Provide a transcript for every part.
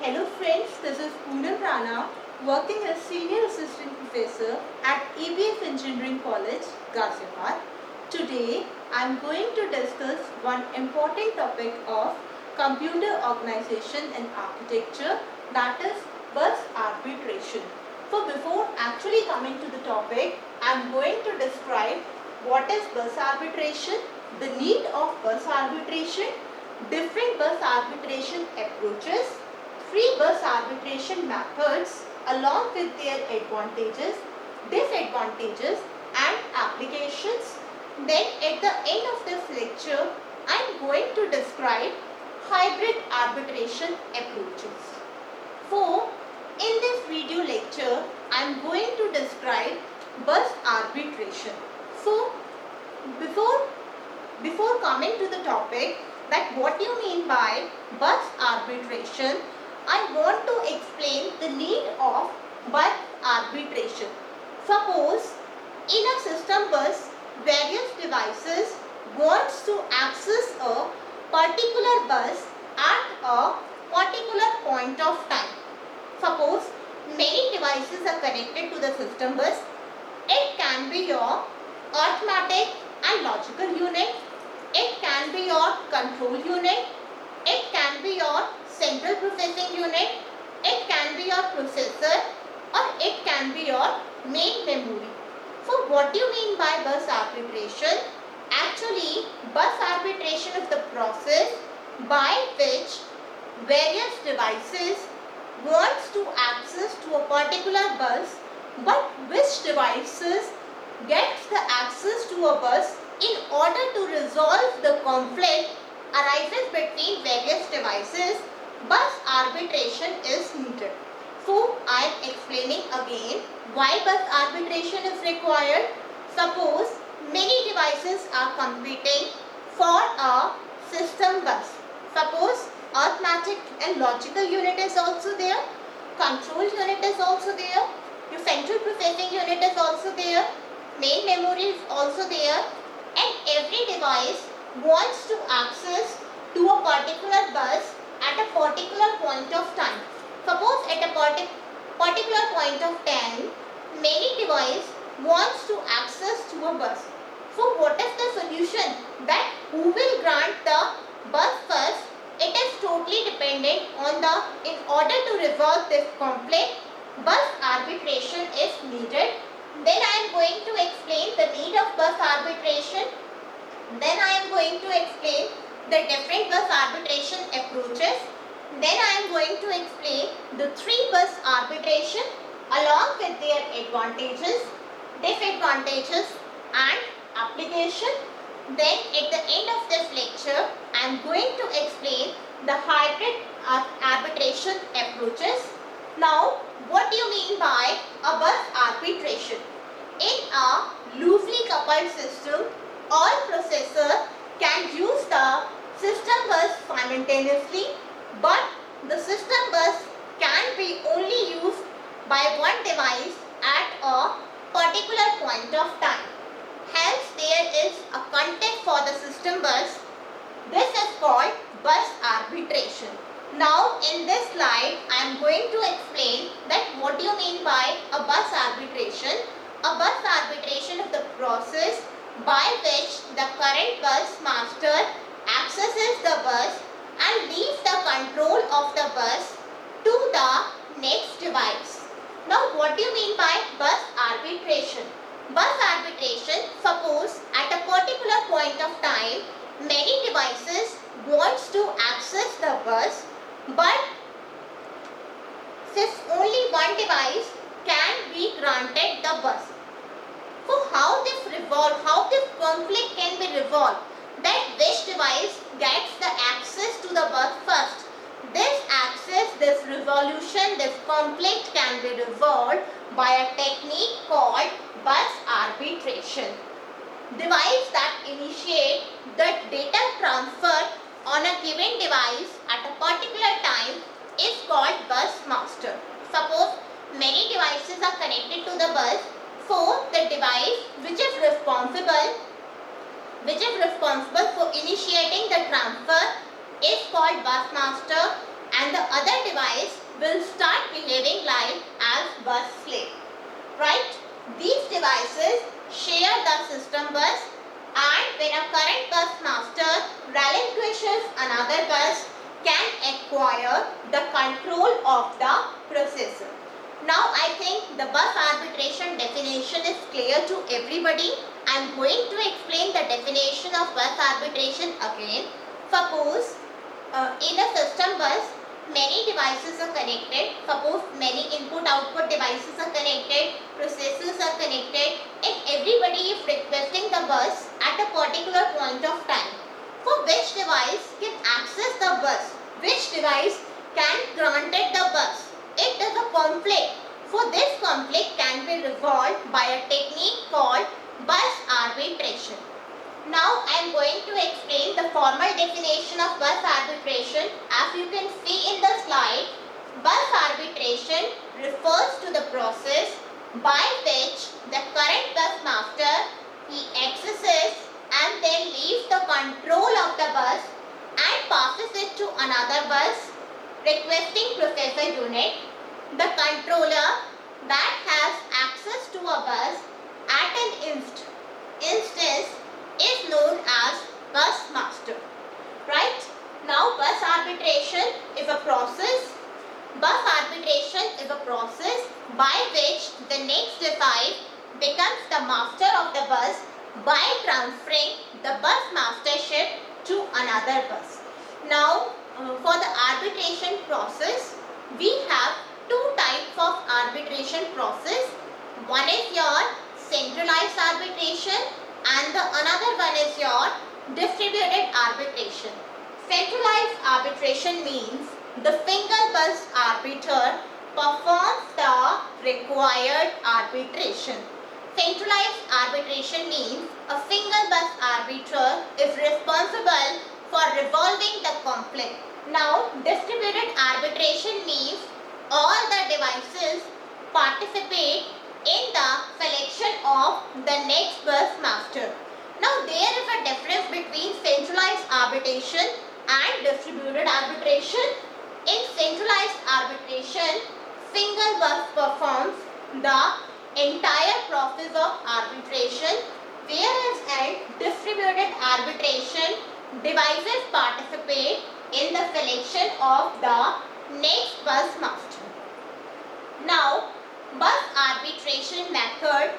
Hello friends, this is Poonam Rana, working as Senior Assistant Professor at ABF Engineering College, Ghaziabad. Today, I am going to discuss one important topic of computer organization and architecture, that is bus arbitration. So before actually coming to the topic, I am going to describe what is bus arbitration, the need of bus arbitration, different bus arbitration approaches, three bus arbitration methods along with their advantages, disadvantages and applications. Then at the end of this lecture, I am going to describe hybrid arbitration approaches. So, in this video lecture, I am going to describe bus arbitration. So, before coming to the topic that what you mean by bus arbitration, I want to explain the need of bus arbitration. Suppose in a system bus, various devices wants to access a particular bus at a particular point of time. Suppose many devices are connected to the system bus. It can be your arithmetic and logical unit. It can be your control unit. It can be your central processing unit. It can be your processor, or it can be your main memory. So what do you mean by bus arbitration? Actually, bus arbitration is the process by which various devices wants to access to a particular bus, but which devices gets the access to a bus in order to resolve the conflict arises between various devices. Bus arbitration is needed. So I am explaining again why bus arbitration is required. Suppose many devices are competing for a system bus. Suppose arithmetic and logical unit is also there, control unit is also there, your central processing unit is also there, main memory is also there, and every device wants to access to a particular bus at a particular point of time. Suppose at a particular point of time, many devices wants to access to a bus. So what is the solution? That who will grant the bus first? It is totally dependent on in order to resolve this conflict, bus arbitration is needed. Then I am going to explain the need of bus arbitration. Then I am going to explain the different bus arbitration approaches. Then I am going to explain the three bus arbitration along with their advantages, disadvantages and application. Then at the end of this lecture, I am going to explain the hybrid arbitration approaches. Now, what do you mean by a bus arbitration? In a loosely coupled system, all processors can use the system bus simultaneously, but the system bus can be only used by one device at a particular point of time. Hence, there is a context for the system bus. This is called bus arbitration. Now, in this slide, I am going to explain that what do you mean by a bus arbitration. A bus arbitration is the process by which the current bus master accesses the bus and leaves the control of the bus to the next device. Now, what do you mean by bus arbitration? Bus arbitration, suppose at a particular point of time, many devices wants to access the bus, but since only one device can be granted the bus. So how this conflict can be resolved? That which device gets the access to the bus first. This access, this resolution, this conflict can be resolved by a technique called bus arbitration. Device that initiate the data transfer on a given device at a particular time is called bus master. Suppose many devices are connected to the bus, so the device which is responsible for initiating the transfer is called bus master, and the other device will start behaving like as bus slave. Right? These devices share the system bus, and when a current bus master relinquishes another bus, can acquire the control of the processor. Now I think the bus arbitration definition is clear to everybody. I am going to explain the definition of bus arbitration again. Suppose in a system bus many devices are connected. Suppose many input-output devices are connected, processors are connected, and everybody is requesting the bus at a particular point of time. For which device can access the bus? Which device can granted the bus? It is a conflict. For this conflict can be resolved by a technique called bus arbitration. Now I am going to explain the formal definition of bus arbitration. As you can see in the slide, bus arbitration refers to the process by which the current bus master he accesses and then leaves the control of the bus and passes it to another bus requesting processor unit. The controller that has access to a bus at an instance is known as bus master. Right? Now bus arbitration is a process. Bus arbitration is a process by which the next device becomes the master of the bus by transferring the bus mastership to another bus. Now for the arbitration process, we have two types of arbitration process. One is your centralized arbitration and the another one is your distributed arbitration. Centralized arbitration means the single bus arbiter performs the required arbitration. Centralized arbitration means a single bus arbiter is responsible for resolving the conflict. Now distributed arbitration means all the devices participate in the selection of the next bus master. Now there is a difference between centralized arbitration and distributed arbitration. In centralized arbitration, single bus performs the entire process of arbitration, whereas in distributed arbitration, devices participate in the selection of the next bus master. Now bus arbitration method,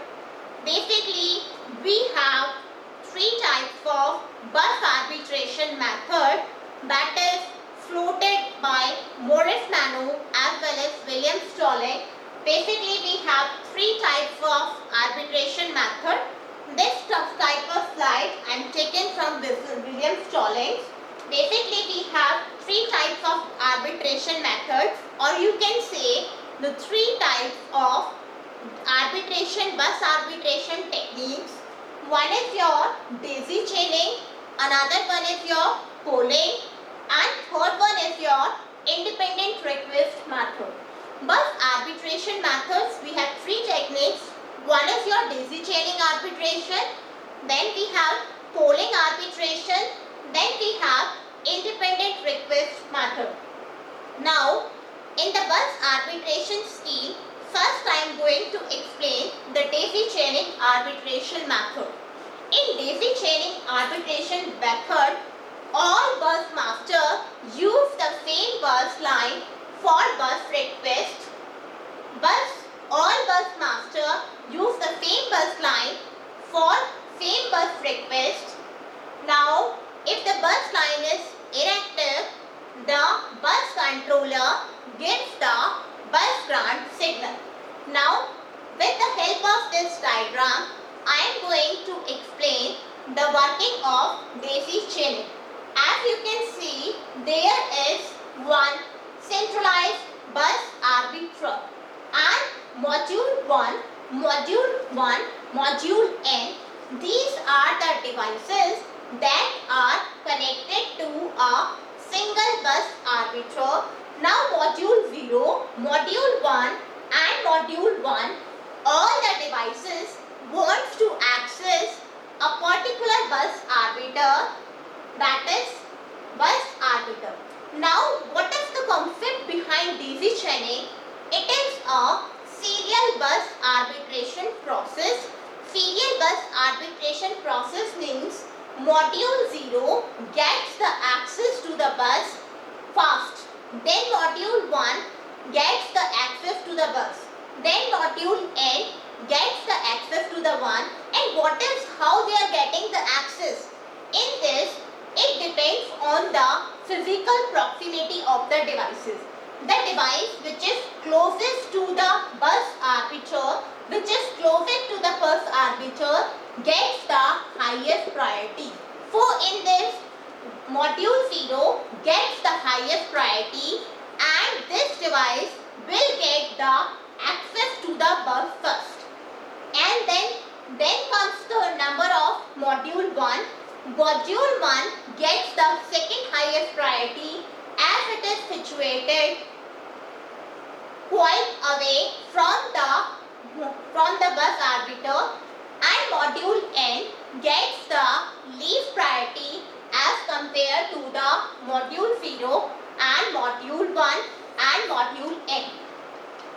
basically we have three types of bus arbitration method, that is floated by Morris Manu as well as William Stalling. Basically we have three types of arbitration method. This type of slide I am taken from William Stalling. Basically we have three types of arbitration methods, or you can say the three types of bus arbitration techniques. One is your daisy chaining, another one is your polling, and third one is your independent request method. Bus arbitration methods, we have three techniques. One is your daisy chaining arbitration, then we have polling arbitration, then we have independent request method. Now in the bus arbitration scheme, first I am going to explain the daisy chaining arbitration method. In daisy chaining arbitration method, all bus masters use the same bus line for bus request. All bus masters use the same bus line for same bus request. Now, if the bus line is inactive, the bus controller gives the bus grant signal. Now, with the help of this diagram, I am going to explain the working of daisy chaining. As you can see, there is one centralized bus arbiter and module 1, module N. These are the devices that are connected to a single bus arbiter. Now module 0, module 1 and module 1, all the devices wants to access a particular bus arbiter, that is bus arbiter. Now, what is the concept behind daisy chaining? It is a serial bus arbitration process. Serial bus arbitration process means module 0 gets the access to the bus fast. Then module 1 gets the access to the bus. Then module N gets the access to the one, and what is how they are getting the access. In this, it depends on the physical proximity of the devices. The device which is closest to the bus arbiter, gets the highest priority. So in this, module 0 gets the highest priority, and this device will get the access to the bus first. And then comes the number of module 1. Module 1 gets the second highest priority as it is situated quite away from the bus arbiter, and module N gets the least priority as compared to the module 0 and module 1 and module N.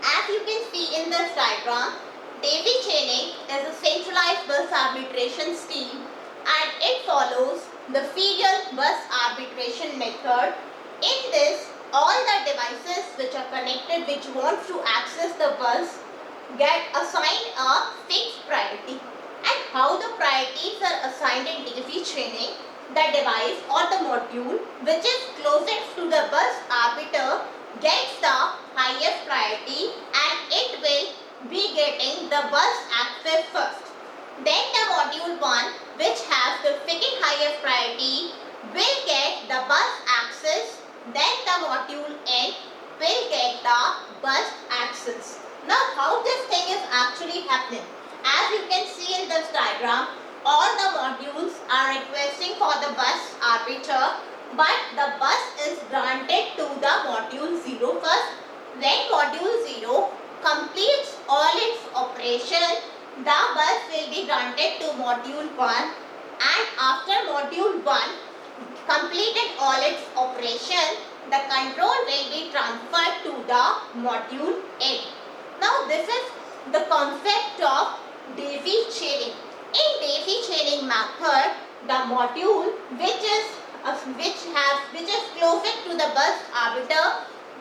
As you can see in this diagram, daisy chaining is a centralized bus arbitration scheme, and it follows the serial bus arbitration method. In this, all the devices which are connected which want to access the bus get assigned a fixed priority. And how the priorities are assigned in daisy chaining, the device or the module which is closest to the bus arbiter gets the highest priority, and it will be getting the bus access first. Then the module 1 which has the second highest priority will get the bus access. Then the module N will get the bus access. Now how this thing is actually happening? As you can see in this diagram, all the modules are requesting for the bus arbiter, but the bus is granted to the module 0 first. When module 0 completes all its operation, the bus will be granted to module 1, and after module 1 completed all its operation, the control will be transferred to the module N. Now this is the concept of daisy chaining. In daisy chaining method, the module which is closest to the bus arbiter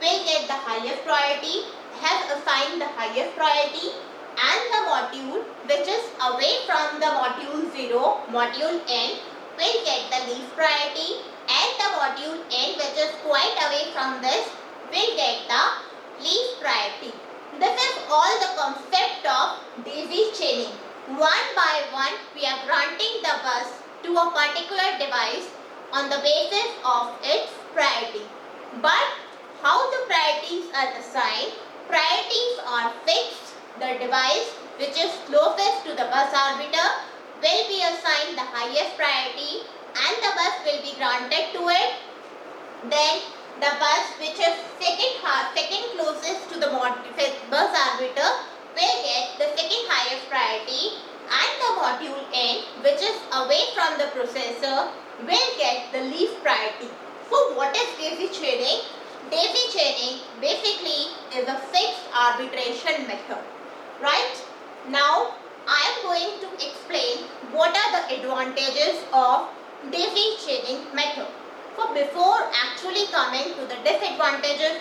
will get the highest priority, has assigned the highest priority, and the module which is away from the module 0, module N, will get the least priority, and the module N which is quite away from this will get the least priority. This is all the concept of daisy chaining. One by one we are granting the bus to a particular device on the basis of its priority. But how the priorities are assigned? Priorities are fixed. The device which is closest to the bus arbiter will be assigned the highest priority, and the bus will be granted to it. Then the bus which is second closest to the bus arbiter will get the second highest priority, and the module N which is away from the processor will get the least priority. So what is daisy chaining? Daisy chaining basically is a fixed arbitration method. Right? Now I am going to explain what are the advantages of daisy chaining method. So before actually coming to the advantages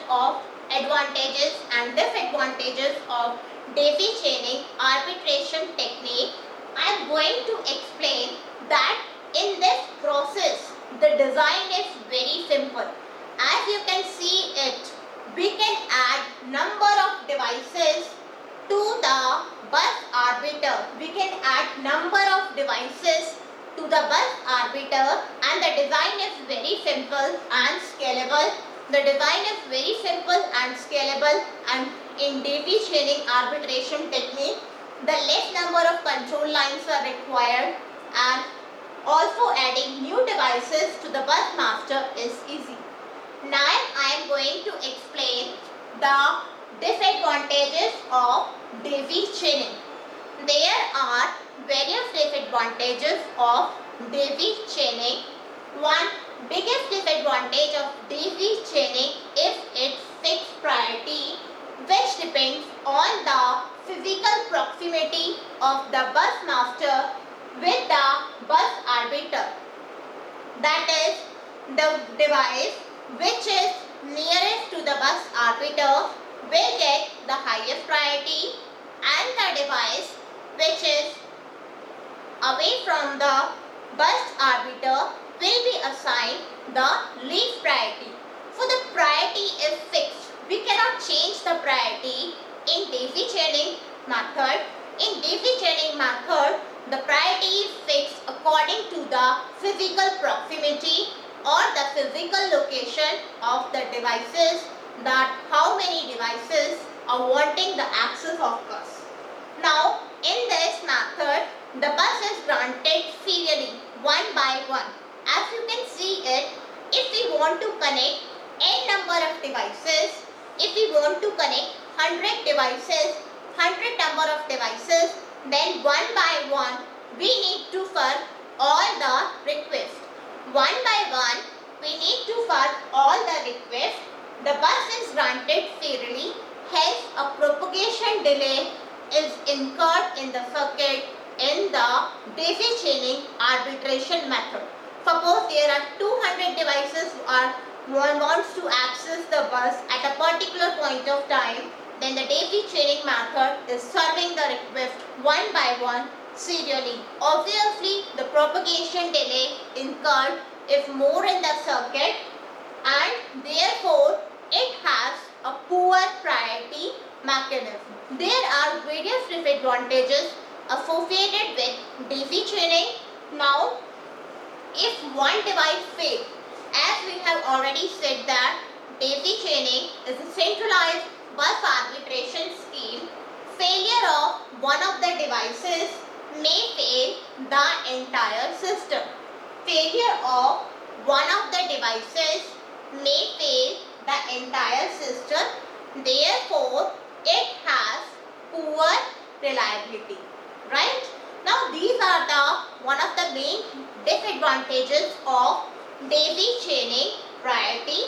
and disadvantages of daisy chaining arbitration technique, I am going to explain that in this process the design is very simple. As you can see it, we can add number of devices to the bus arbiter. We can add number of devices to the bus arbiter, and the design is very simple and scalable. The design is very simple and scalable, and in daisy chaining arbitration technique, the less number of control lines are required, and also adding new devices to the bus master is easy. Now I am going to explain the disadvantages of daisy chaining. There are various disadvantages of daisy chaining. One, biggest disadvantage of daisy chaining is its fixed priority, which depends on the physical proximity of the bus master with the bus arbiter. That is, the device which is nearest to the bus arbiter will get the highest priority, and the device which is away from the bus arbiter will be assigned the least priority. So the priority is fixed. We cannot change the priority in daisy chaining method. In daisy chaining method, the priority is fixed according to the physical proximity or the physical location of the devices, that how many devices are wanting the access of bus. Now, in this method, the bus is granted serially, one by one. As you can see it, if we want to connect n number of devices, if we want to connect 100 devices, 100 number of devices, then one by one, we need to fill all the requests. One by one, we need to fill all the requests. The bus is granted serially, hence a propagation delay is incurred in the circuit in the daisy chaining arbitration method. Suppose there are 200 devices wants to access the bus at a particular point of time, then the daisy chaining method is serving the request one by one serially. Obviously, the propagation delay incurred is more in the circuit, and therefore it has a poor priority mechanism. There are various disadvantages associated with daisy chaining. Now, if one device fails, as we have already said that daisy chaining is a centralized bus arbitration scheme, failure of one of the devices may fail the entire system. Failure of one of the devices may fail the entire system. Therefore, it has poor reliability. Right? Now, these are the one of the main disadvantages of daisy chaining priority.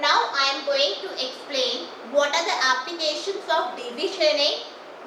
Now, I am going to explain what are the applications of daisy chaining.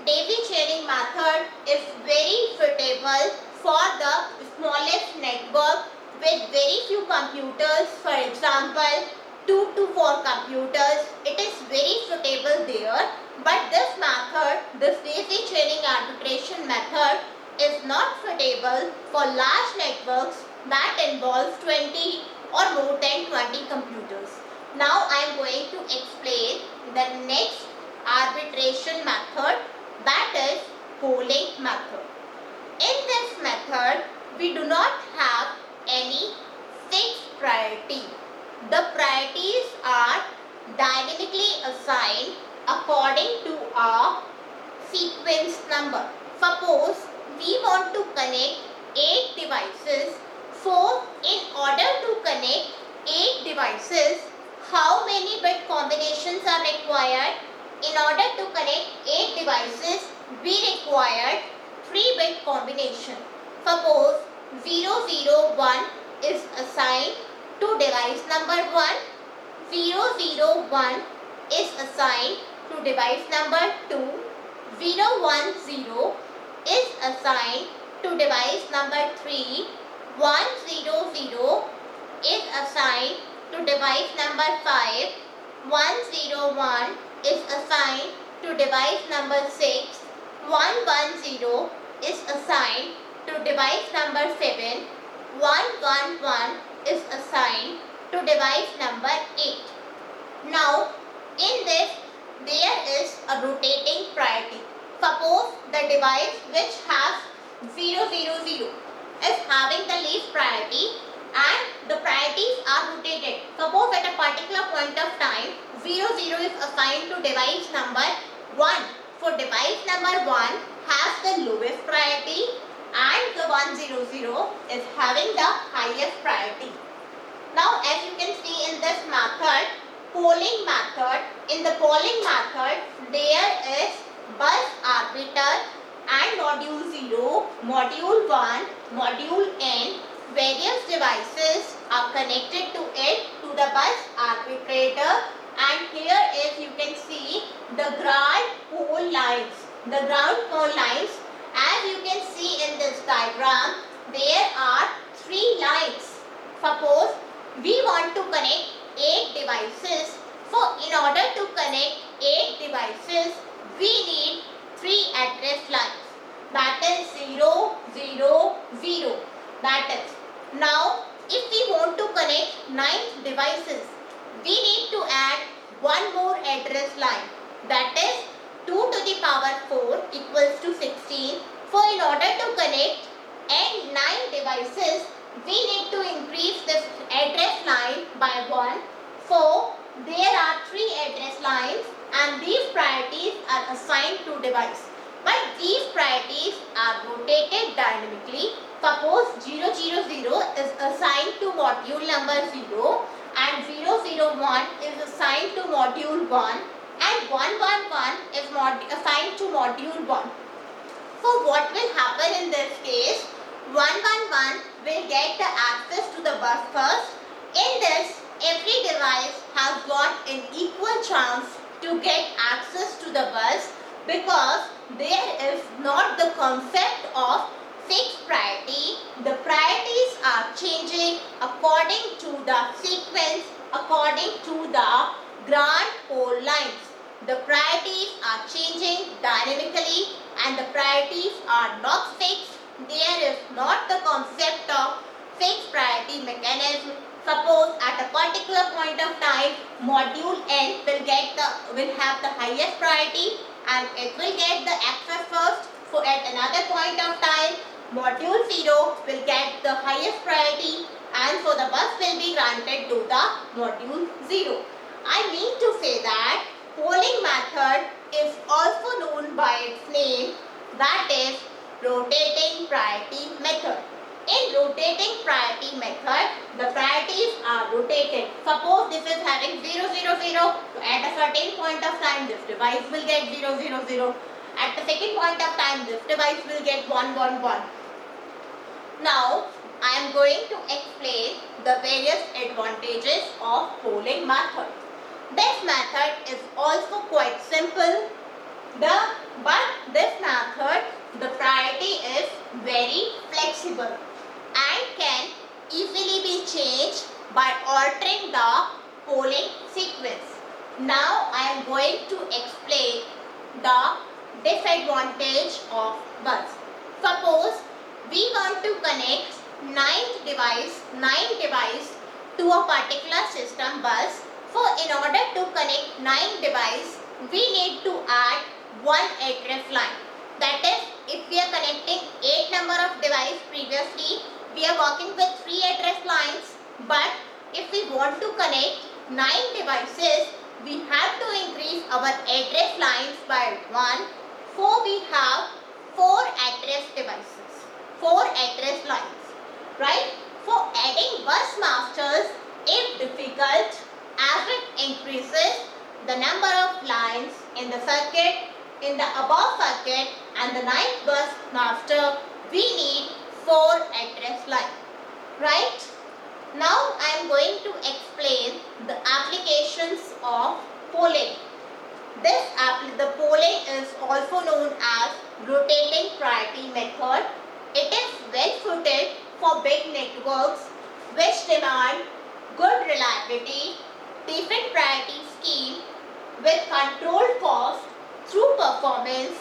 Daisy chaining method is very suitable for the smallest network with very few computers. For example, 2 to 4 computers. It is very suitable there. But this method, this daisy chaining arbitration method, is not suitable for large networks that involves 20 or more than 20 computers. Now I am going to explain the next arbitration method, that is polling method. In this method, we do not have any fixed priority. The priorities are dynamically assigned according to a sequence number. Suppose we want to connect 8 devices. So, in order to connect 8 devices, how many bit combinations are required? In order to connect 8 devices, we require 3 bit combination. Suppose 001 is assigned to device number 1, 001 is assigned to device number 2, 010 is assigned to device number 3, 100 is assigned to device number 5, 101 is assigned to device number 6, 110 is assigned to device number 7, 111 is assigned to device number 8. Now, in this, there is a rotating priority. Suppose the device which has 000 is having the least priority and the priorities are rotated. Suppose at a particular point of time, 00 is assigned to device number 1. So, device number 1 has the lowest priority and the 100 is having the highest priority. Now, as you can see in this method, polling method, in the polling method, there is bus arbiter and module 0, module 1, module n, various devices are connected to it, to the bus arbitrator, and here is you can see the ground pole lines. The ground pole lines, as you can see in this diagram, there are 3 lines. Suppose we want to connect 8 devices. So in order to connect 8 devices, we need 3 address lines. That is 0, 0, 0. That is. Now, if we want to connect 9 devices, we need to add one more address line. That is 2 to the power 4 equals to 16. So, in order to connect and 9 devices, we need to increase this address line by 1. So, there are 3 address lines and these priorities are assigned to device. But these priorities are rotated dynamically. Suppose 000 is assigned to module number 0 and 001 is assigned to module 1 and 111 is assigned to module 1. So what will happen in this case? 111 will get the access to the bus first. In this, every device has got an equal chance to get access to the bus because there is not the concept of fixed priority. The priorities are changing according to the sequence, according to the ground pole lines. The priorities are changing dynamically and the priorities are not fixed. There is not the concept of fixed priority mechanism. Suppose at a particular point of time, module N will have the highest priority and it will get the access first. So at another point of time, module 0 will get the highest priority and so the bus will be granted to the module 0. I mean to say that polling method is also known by its name, that is rotating priority method. In rotating priority method, the priorities are rotated. Suppose this is having 000, so at a certain point of time this device will get 000. At the second point of time this device will get 111. Now I am going to explain the various advantages of polling method. This method is also quite simple, but this method, the priority is very flexible and can easily be changed by altering the polling sequence. Now I am going to explain the disadvantage of bus. Suppose we want to connect 9 device to a particular system bus. So in order to connect 9 device, we need to add one address line. That is, if we are connecting 8 number of device previously, we are working with 3 address lines. But if we want to connect 9 devices, we have to increase our address lines by 1. So we have 4 address devices, 4 address lines, right? So adding bus masters is difficult as it increases the number of lines in the circuit, in the above circuit and the 9th bus master, we need 4 address lines, right? Now I am going to explain the applications of polling. The polling is also known as rotating priority method. It is well suited for big networks which demand good reliability, different priority scheme with controlled cost through performance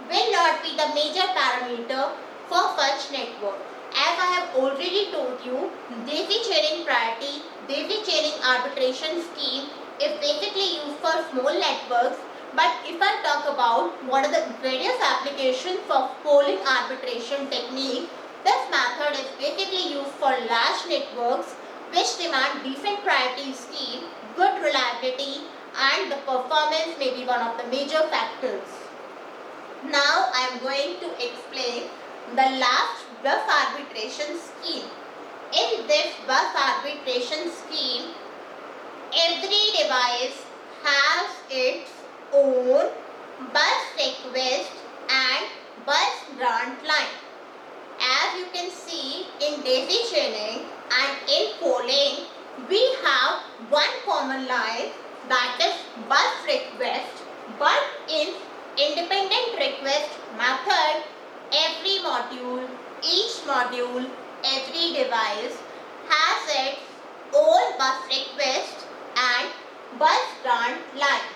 will not be the major parameter for such network. As I have already told you, daisy chaining priority, daisy chaining arbitration scheme is basically used for small networks. But if I talk about what are the various applications of polling arbitration technique, this method is basically used for large networks which demand decent priority scheme, good reliability, and the performance may be one of the major factors. Now I am going to explain the last bus arbitration scheme. In this bus arbitration scheme, every device has its own bus request and bus grant line. As you can see in daisy chaining, polling, we have one common line, that is bus request, but in independent request method, every module, every device has its own bus request and bus grant line.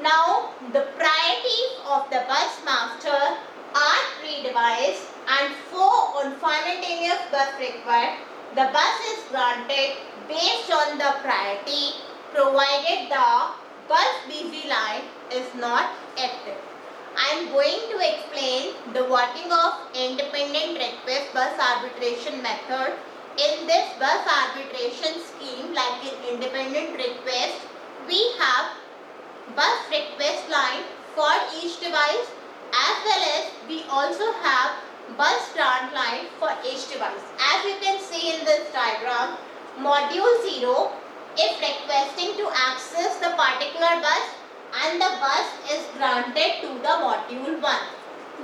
Now, the priorities of the bus master are 3 devices and 4 on simultaneous bus request. The bus is granted based on the priority provided the bus busy line is not active. I am going to explain the working of independent request bus arbitration method. In this bus arbitration scheme, like in independent request, we have bus request line for each device, as well as we also have bus grant line for each device. As you can see in this diagram, module 0 is requesting to access the particular bus and the bus is granted to the module 1.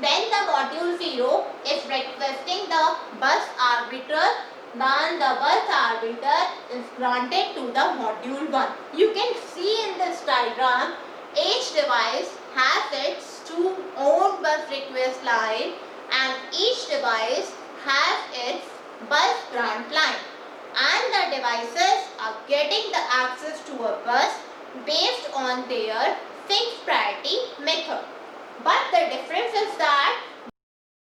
Then the module 0 is requesting the bus arbiter, then the bus arbiter is granted to the module 1. You can see in this diagram, each device has its own bus request line and each device has its bus grant line, and the devices are getting the access to a bus based on their fixed priority method. But the difference is that